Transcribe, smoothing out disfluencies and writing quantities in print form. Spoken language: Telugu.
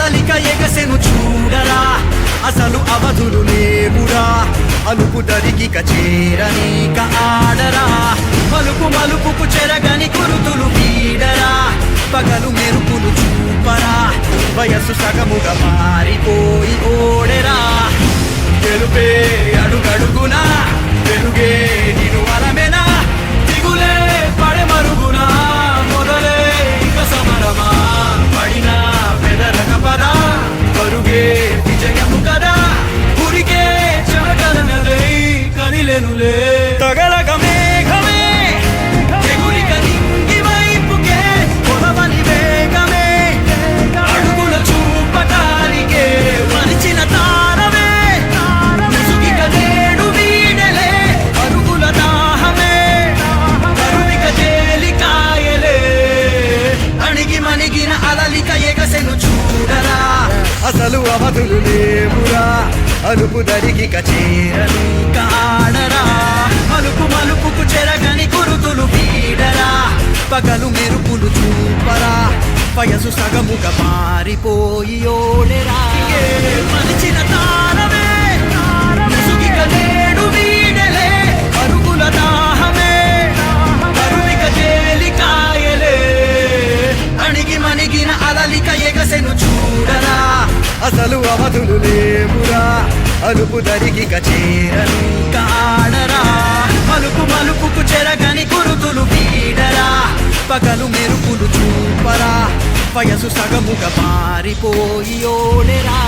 అలలిక ఎగసెను చూడరా అసలు అవధులు లేవురా అలుపు దరికిక చేరనీక ఆడరా మలుపు మలుపుకు చెరగని కురుతులు వీడరా పగలు మెరుపులు చూపరా వయస్సు సగముగా మారిపోయి ఓడెరా గెలుపే అడుగడుగునా వెలుగే నిను అలమెనా దిగులే పడే మరుగునా మొదలే ఇక సమరమా పడినా పెదరక పదా పరుగే విజయము కదా ఉరికే చెమటలనలే కదిలెనులే తగలగ మేఘమే ఎగురిక నింగి వైపుకే కొలవని వేగమే అడుగుల చూపటానికే మరిచిన తారమే ముసుగిక నేడు వీడలే అరుగుల దాహమే కరువిక తేలికాయలే అణిగి మణిగిన అలలిక ఎగసెను చూడరా అసలు అవధులు లేవురా అలుపు దరికిక చేరనీక ఆడరా మలుపు మలుపుకు చెరగని కురుతులు వీడరా పగలు మెరుపులు చూపరా వయసు సగముగా మారిపోయి ఓడెరా మలిచిన తారమే ముసుగిక నేడు వీడలే అరుగుల దాహమే కరువిక తేలికాయలే అణిగి మణిగిన అలలిక ఎగసెను చూడరా అసలు అవధులు లేవురా అలుపు దరికిక చేరనీక ఆడరా మలుపు మలుపుకు చెరగని కురుతులు వీడరా పగలు మెరుపులు చూపరా వయసు సగముగా మారిపోయి ఓడెరా